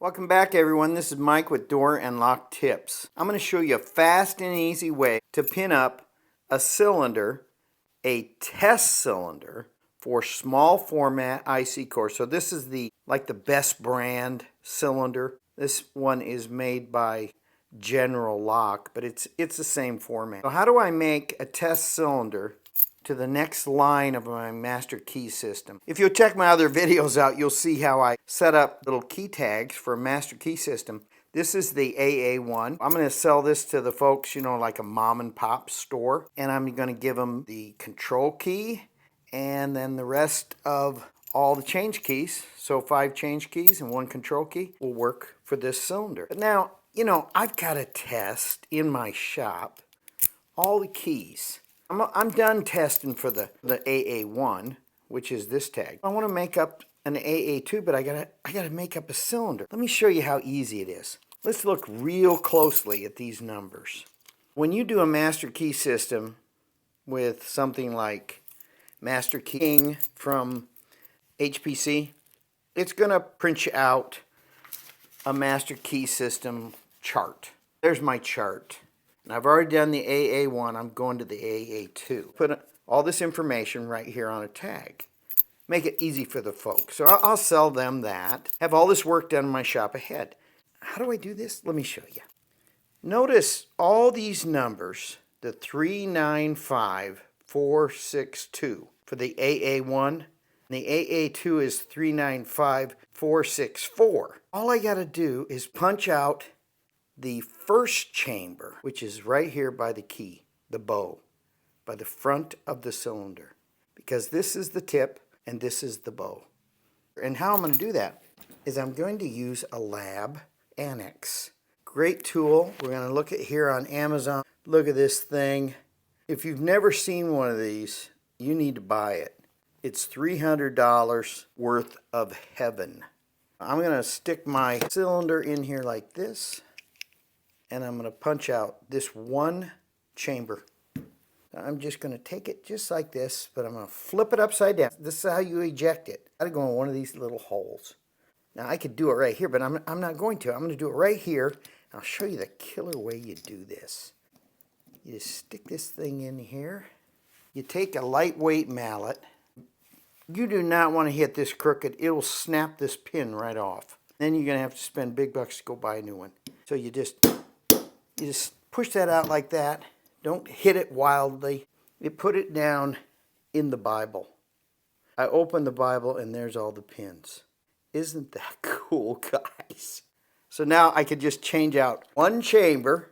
Welcome back everyone, this is Mike with Door and Lock Tips. I'm going to show you a fast and easy way to pin up a cylinder, a test cylinder for small format IC core. So this is the best brand cylinder. This one is made by General Lock, but it's the same format. So how do I make a test cylinder to the next line of my master key system? If you'll check my other videos out, you'll see how I set up little key tags for a master key system. This is the AA1. I'm going to sell this to the folks, like a mom and pop store. And I'm going to give them the control key and then the rest of all the change keys. So 5 change keys and 1 control key will work for this cylinder. But now, I've got to test in my shop all the keys. I'm done testing for the AA1, which is this tag. I want to make up an AA2, but I gotta make up a cylinder. Let me show you how easy it is. Let's look real closely at these numbers. When you do a master key system with something like Master King from HPC, it's gonna print you out a master key system chart. There's my chart. And I've already done the AA1, I'm going to the AA2. Put all this information right here on a tag. Make it easy for the folks. So I'll sell them that. Have all this work done in my shop ahead. How do I do this? Let me show you. Notice all these numbers, the 395462 for the AA1. And the AA2 is 395464. All I got to do is punch out the first chamber, which is right here by the key, the bow, by the front of the cylinder, because this is the tip and this is the bow. And how I'm going to do that is I'm going to use a lab annex. Great tool. We're going to look at here on Amazon. Look at this thing. If you've never seen one of these, you need to buy it. It's $300 worth of heaven. I'm going to stick my cylinder in here like this. And I'm going to punch out this one chamber. I'm just going to take it just like this, but I'm going to flip it upside down. This is how you eject it. I got to go in one of these little holes. Now I could do it right here, but I'm not going to. I'm going to do it right here. And I'll show you the killer way you do this. You just stick this thing in here. You take a lightweight mallet. You do not want to hit this crooked. It will snap this pin right off. Then you're going to have to spend big bucks to go buy a new one. So you just push that out like that. Don't hit it wildly. You put it down in the Bible. I open the Bible and there's all the pins. Isn't that cool, guys? So now I could just change out one chamber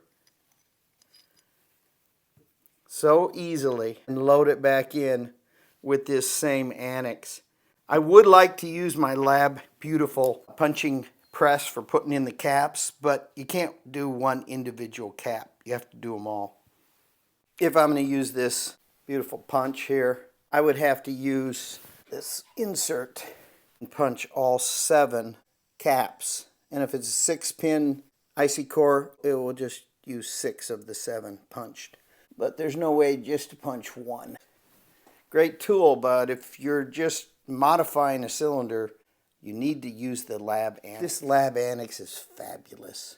so easily and load it back in with this same annex. I would like to use my Lab Beautiful punching press for putting in the caps, but you can't do one individual cap. You have to do them all. If I'm going to use this beautiful punch here, I would have to use this insert and punch all 7 caps. And if it's a 6-pin IC core, it will just use 6 of the 7 punched. But there's no way just to punch one. Great tool, but if you're just modifying a cylinder, you need to use the lab annex. This lab annex is fabulous.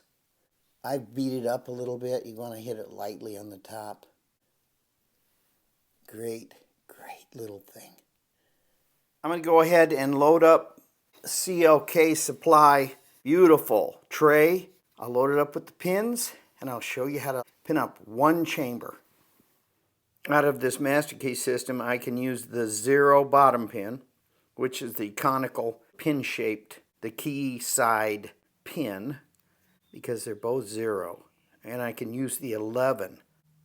I've beat it up a little bit. You want to hit it lightly on the top. Great, great little thing. I'm going to go ahead and load up CLK Supply beautiful tray. I'll load it up with the pins and I'll show you how to pin up one chamber. Out of this master key system, I can use the 0 bottom pin, which is the conical pin-shaped, the key side pin, because they're both 0. And I can use the 11,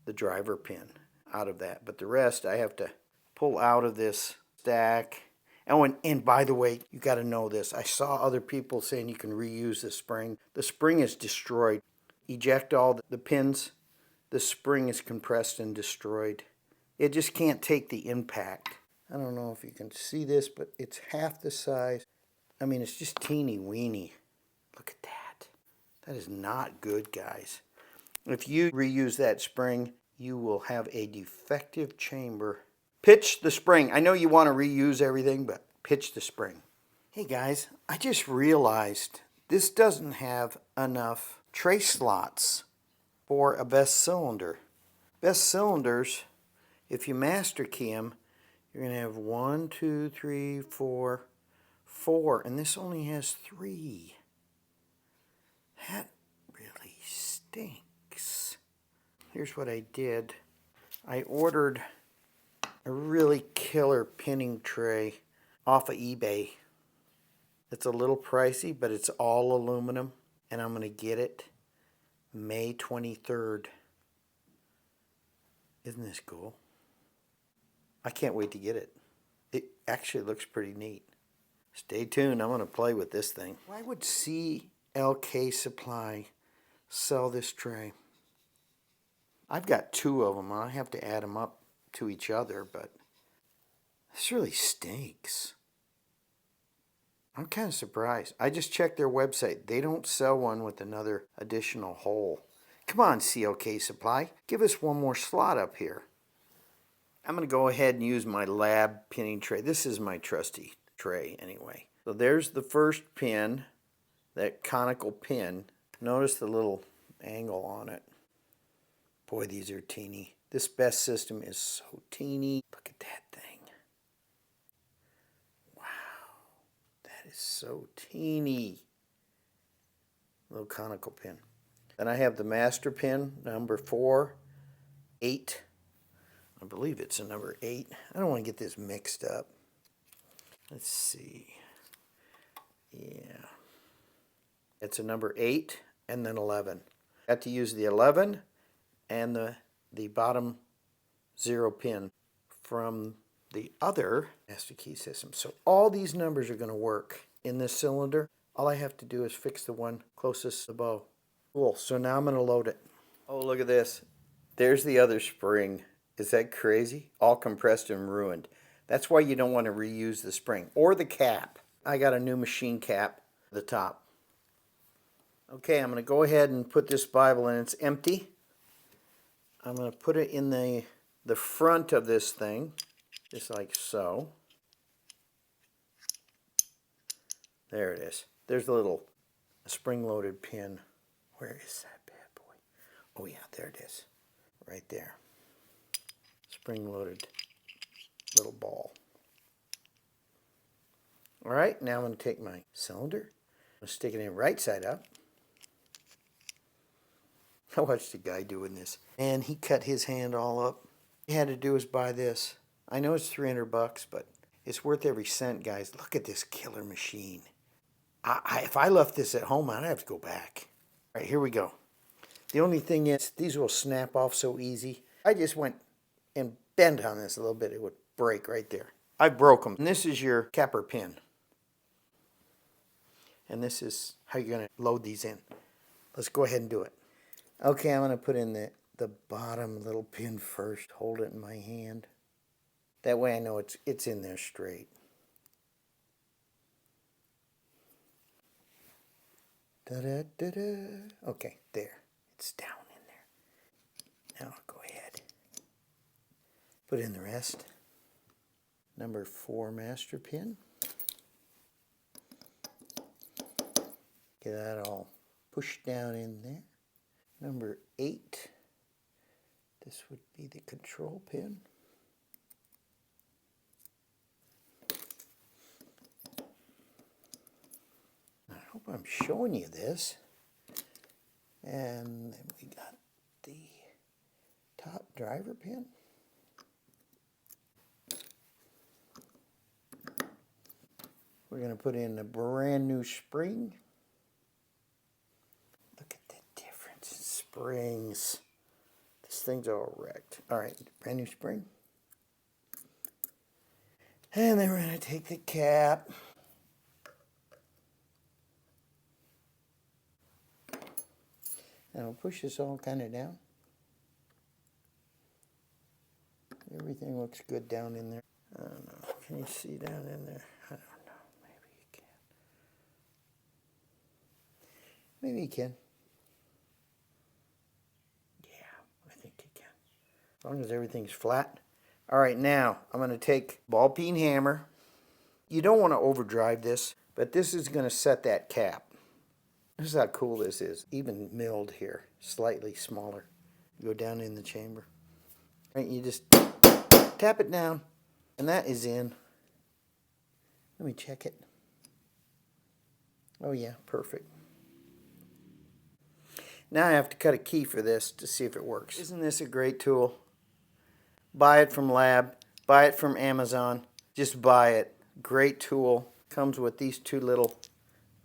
the driver pin, out of that. But the rest I have to pull out of this stack. And by the way, you got to know this. I saw other people saying you can reuse the spring. The spring is destroyed. Eject all the pins. The spring is compressed and destroyed. It just can't take the impact. I don't know if you can see this, but it's half the size. I mean, it's just teeny weeny. Look at that. That is not good, guys. If you reuse that spring, you will have a defective chamber. Pitch the spring. I know you want to reuse everything, but pitch the spring. Hey guys, I just realized this doesn't have enough tray slots for a best cylinder. Best cylinders, if you master key them, you're going to have 1, 2, 3, 4, 4, and this only has 3. That really stinks. Here's what I did. I ordered a really killer pinning tray off of eBay. It's a little pricey, but it's all aluminum, and I'm going to get it May 23rd. Isn't this cool? I can't wait to get it. It actually looks pretty neat. Stay tuned. I'm going to play with this thing. Why would CLK Supply sell this tray? I've got 2 of them. I have to add them up to each other, but this really stinks. I'm kind of surprised. I just checked their website. They don't sell one with another additional hole. Come on, CLK Supply. Give us one more slot up here. I'm going to go ahead and use my lab pinning tray. This is my trusty tray anyway. So there's the first pin, that conical pin. Notice the little angle on it. Boy, these are teeny. This best system is so teeny. Look at that thing. Wow. That is so teeny. Little conical pin. Then I have the master pin, number 4, 8. I believe it's a number 8. I don't want to get this mixed up. Let's see. Yeah. It's a number 8 and then 11. I have to use the 11 and the bottom 0 pin from the other master key system. So all these numbers are going to work in this cylinder. All I have to do is fix the one closest to the bow. Cool. So now I'm going to load it. Oh, look at this. There's the other spring. Is that crazy? All compressed and ruined. That's why you don't want to reuse the spring or the cap. I got a new machine cap at the top. Okay, I'm going to go ahead and put this Bible in. It's empty. I'm going to put it in the front of this thing, just like so. There it is. There's a little spring-loaded pin. Where is that bad boy? Oh yeah, there it is. Right there. Spring-loaded little ball. Alright, now I'm going to take my cylinder. I'm going to stick it in right side up. I watched a guy doing this, and he cut his hand all up. All he had to do was buy this. I know it's $300, but it's worth every cent, guys. Look at this killer machine. If I left this at home, I'd have to go back. All right, here we go. The only thing is, these will snap off so easy. I just went and bent on this a little bit. It would break right there. I broke them. And this is your capper pin. And this is how you're going to load these in. Let's go ahead and do it. Okay, I'm going to put in the bottom little pin first. Hold it in my hand. That way I know it's in there straight. Da-da-da-da. Okay, there. It's down in there. Now I'll go ahead. Put in the rest. Number 4 master pin. Get that all pushed down in there. Number 8. This would be the control pin. I hope I'm showing you this. And then we got the top driver pin. We're going to put in a brand new spring. Look at the difference in springs. This thing's all wrecked. All right, brand new spring. And then we're going to take the cap. And I'll push this all kind of down. Everything looks good down in there. I don't know. Can you see down in there? I don't know. Maybe you can. Maybe you can. Yeah, I think you can. As long as everything's flat. All right, now I'm going to take ball peen hammer. You don't want to overdrive this, but this is going to set that cap. This is how cool this is. Even milled here, slightly smaller. Go down in the chamber. Right, you just tap it down, and that is in. Let me check it. Oh yeah, perfect. Now I have to cut a key for this to see if it works. Isn't this a great tool? Buy it from Lab, buy it from Amazon, just buy it. Great tool. Comes with these two little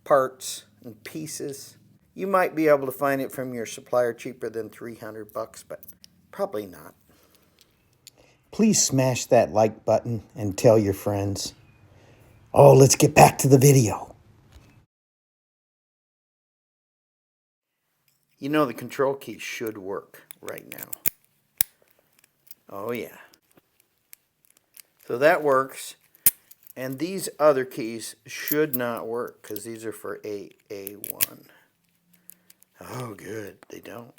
parts and pieces. You might be able to find it from your supplier cheaper than $300, but probably not. Please smash that like button and tell your friends. Oh, let's get back to the video. You know the control key should work right now. Oh yeah. So that works. And these other keys should not work because these are for AA1. Oh good, they don't.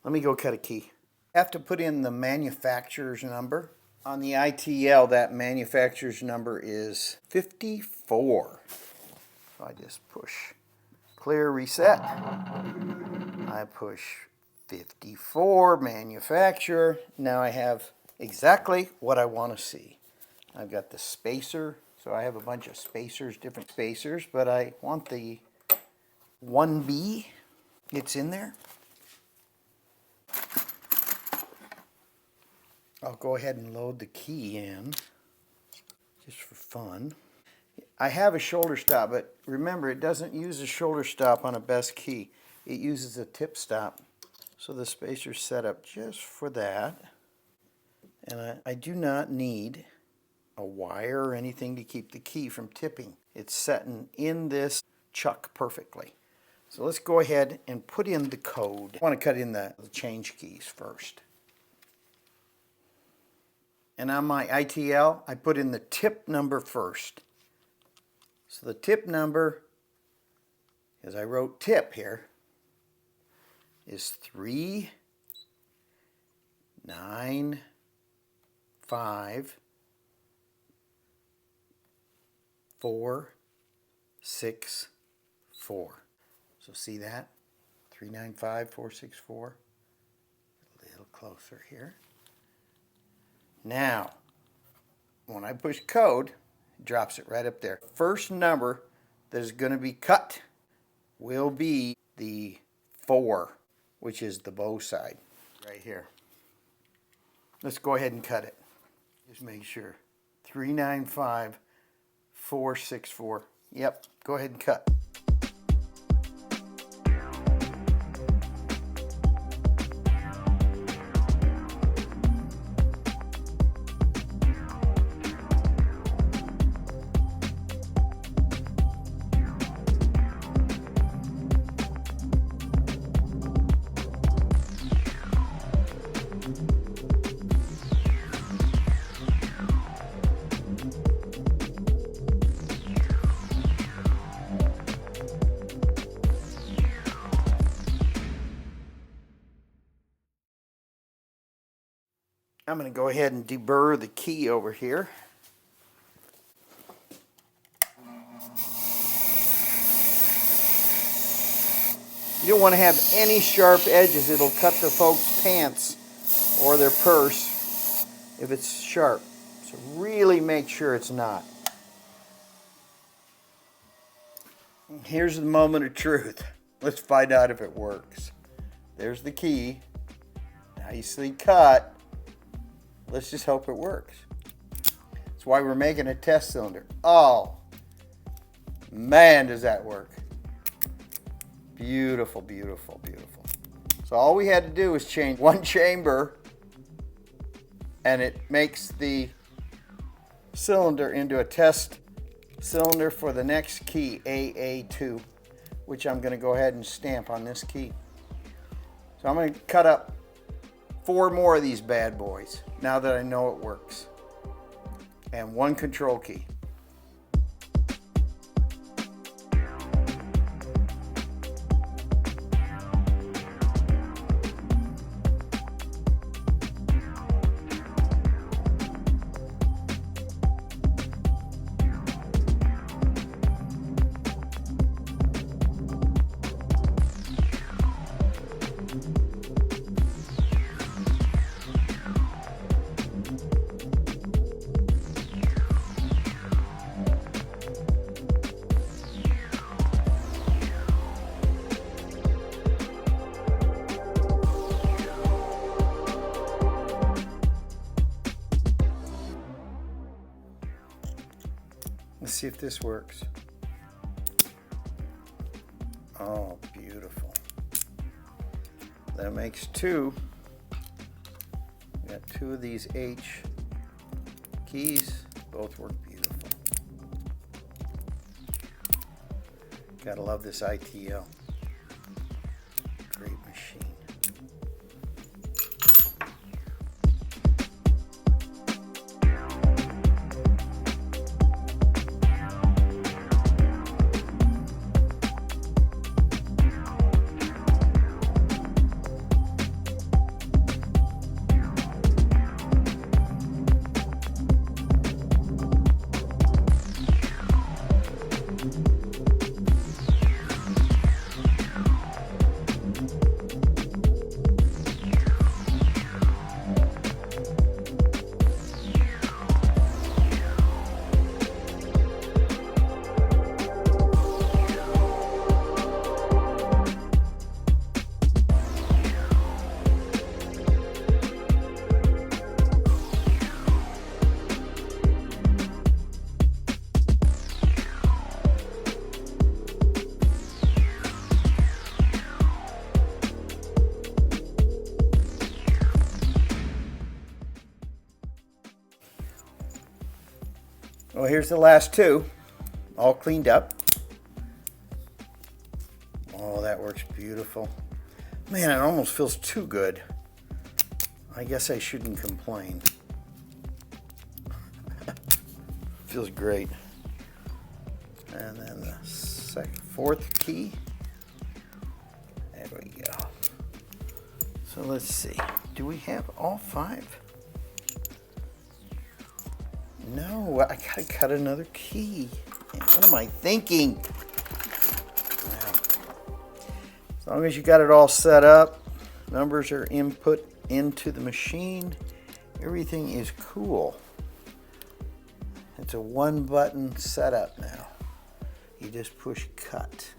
Let me go cut a key. I have to put in the manufacturer's number. On the ITL, that manufacturer's number is 54. So I just push clear reset. I push 54 manufacturer. Now I have exactly what I want to see. I've got the spacer, so I have a bunch of spacers, different spacers, but I want the 1B. It's in there. I'll go ahead and load the key in, just for fun. I have a shoulder stop, but remember, it doesn't use a shoulder stop on a best key. It uses a tip stop. So the spacer's set up just for that. And I do not need a wire or anything to keep the key from tipping. It's setting in this chuck perfectly. So let's go ahead and put in the code. I want to cut in the change keys first. And on my ITL, I put in the tip number first. So the tip number, as I wrote tip here, is 395464. So see that? 395464. A little closer here. Now, when I push code, it drops it right up there. First number that is going to be cut will be the 4, which is the bow side, right here. Let's go ahead and cut it. Just make sure. 395464. Yep, go ahead and cut. I'm going to go ahead and deburr the key over here. You don't want to have any sharp edges. It'll cut the folks' pants or their purse if it's sharp. So really make sure it's not. Here's the moment of truth. Let's find out if it works. There's the key. Nicely cut. Let's just hope it works. That's why we're making a test cylinder. Oh, man, does that work. Beautiful, beautiful, beautiful. So all we had to do was change one chamber, and it makes the cylinder into a test cylinder for the next key, AA2, which I'm going to go ahead and stamp on this key. So I'm going to cut up 4 more of these bad boys now that I know it works, and 1 control key. see if this works. Oh, beautiful. That makes two. We got two of these H keys. Both work beautiful. Gotta love this ITL. Great machine. Well, here's the last two, all cleaned up. Oh, that works beautiful. Man, it almost feels too good. I guess I shouldn't complain. Feels great. And then the fourth key. There we go. So let's see. Do we have all five? No, I gotta cut another key. What am I thinking? As long as you got it all set up, numbers are input into the machine, everything is cool. It's a one button setup now. You just push cut.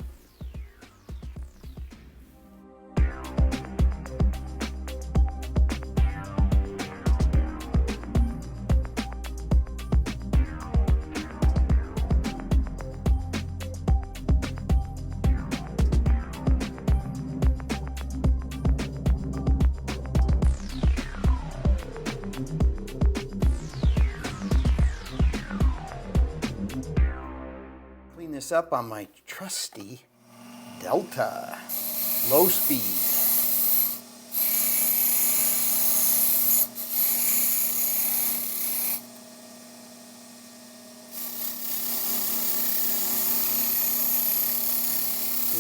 This up on my trusty Delta low speed.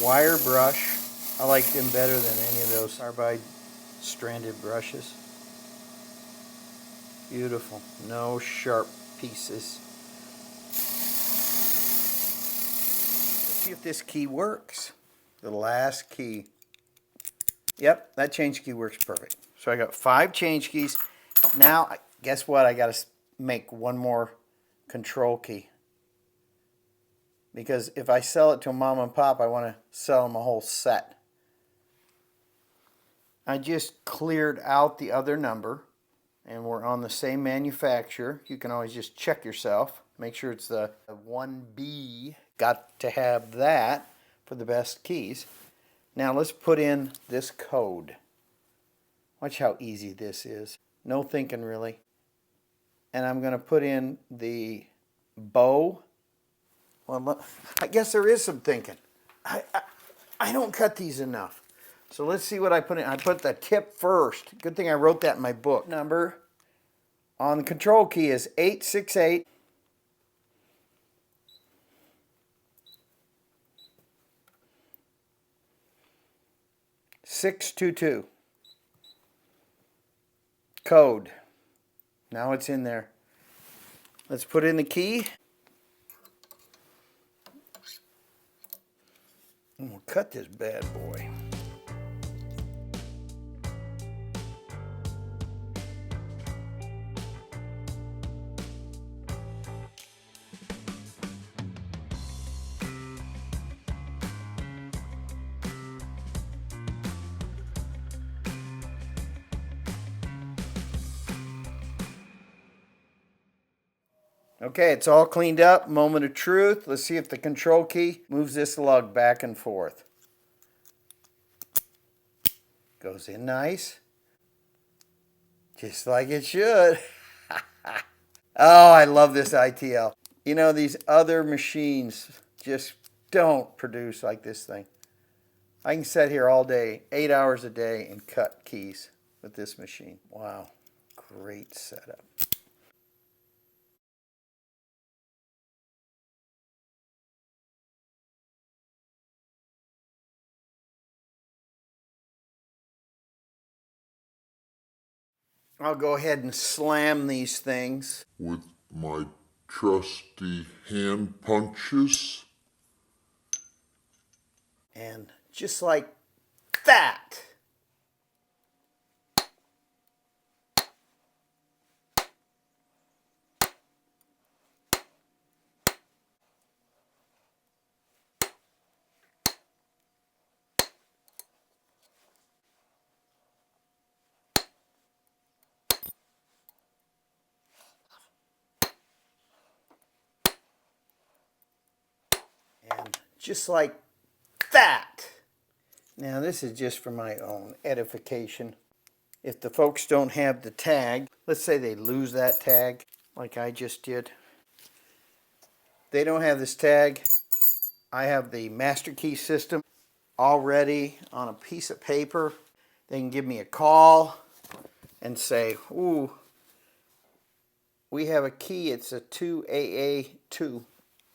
Wire brush. I like them better than any of those carbide stranded brushes. Beautiful. No sharp pieces. See if this key works. The last key. Yep, that change key works perfect. So I got 5 change keys. Now, guess what? I got to make one more control key. Because if I sell it to mom and pop, I want to sell them a whole set. I just cleared out the other number, and we're on the same manufacturer. You can always just check yourself. Make sure it's the 1B. Got to have that for the best keys. Now let's put in this code. Watch how easy this is. No thinking really. And I'm going to put in the bow. Well, I guess there is some thinking. I don't cut these enough. So let's see what I put in. I put the tip first. Good thing I wrote that in my book. Number on the control key is 868. $622. Code. Now it's in there. Let's put in the key. And we'll cut this bad boy. Okay, it's all cleaned up. Moment of truth. Let's see if the control key moves this lug back and forth. Goes in nice. Just like it should. Oh, I love this ITL. You know, these other machines just don't produce like this thing. I can sit here all day, 8 hours a day, and cut keys with this machine. Wow, great setup. I'll go ahead and slam these things with my trusty hand punches. and just like that. And just like that. Now this is just for my own edification. If the folks don't have the tag, let's say they lose that tag like I just did. They don't have this tag. I have the master key system already on a piece of paper. They can give me a call and say, ooh, we have a key, it's a 2AA2.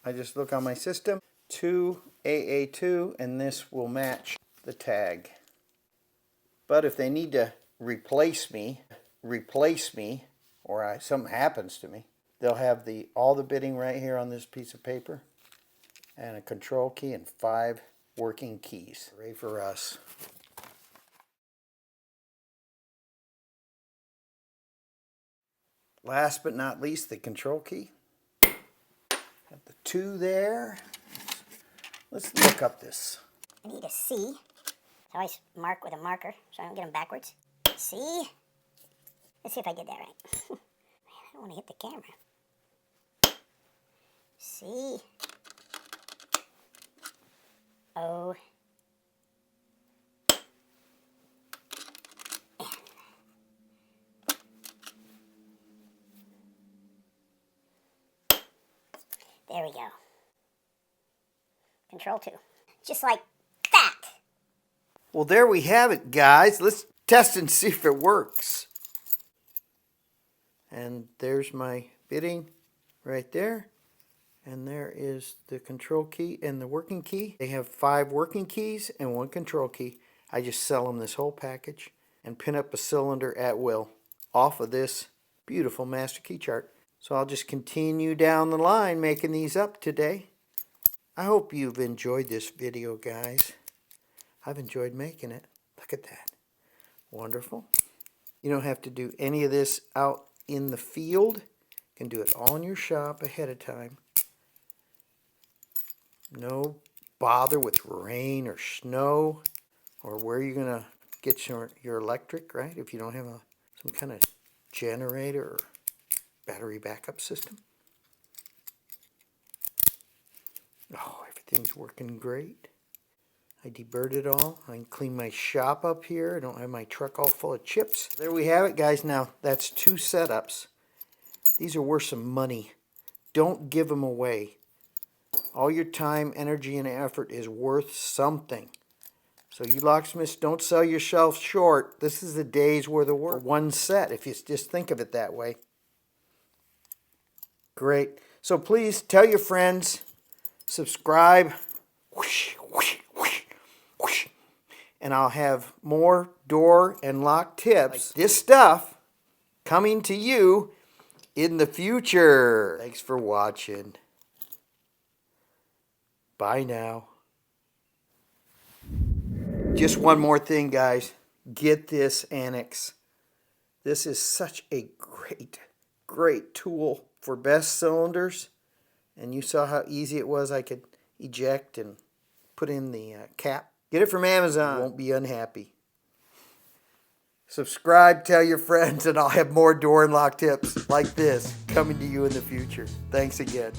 I just look on my system, 2AA2, and this will match the tag. But if they need to replace me, or something happens to me, they'll have all the bitting right here on this piece of paper, and a control key and 5 working keys. Hooray for us. Last but not least, the control key. Got the 2 there. Let's look up this. I need a C. I always mark with a marker so I don't get them backwards. C. Let's see if I get that right. Man, I don't want to hit the camera. C. O. N. There we go. Control 2. Just like that. Well, there we have it, guys. Let's test and see if it works. And there's my bitting right there. And there is the control key and the working key. They have 5 working keys and 1 control key. I just sell them this whole package and pin up a cylinder at will off of this beautiful master key chart. So I'll just continue down the line making these up today. I hope you've enjoyed this video, guys. I've enjoyed making it. Look at that. Wonderful. You don't have to do any of this out in the field. You can do it all in your shop ahead of time. No bother with rain or snow or where you're going to get your electric, right? If you don't have some kind of generator or battery backup system. Oh, everything's working great. I deburred it all. I can clean my shop up here. I don't have my truck all full of chips. There we have it, guys. Now, that's 2 setups. These are worth some money. Don't give them away. All your time, energy, and effort is worth something. So you locksmiths, don't sell yourself short. This is a day's worth of work. One set, if you just think of it that way. Great. So please tell your friends, subscribe, whoosh, whoosh, whoosh, whoosh, and I'll have more door and lock tips, like this stuff, coming to you in the future. Thanks for watching. Bye now. Just one more thing, guys. Get this annex. This is such a great tool for best cylinders. And you saw how easy it was. I could eject and put in the cap. Get it from Amazon. You won't be unhappy. Subscribe, tell your friends, and I'll have more door and lock tips like this coming to you in the future. Thanks again.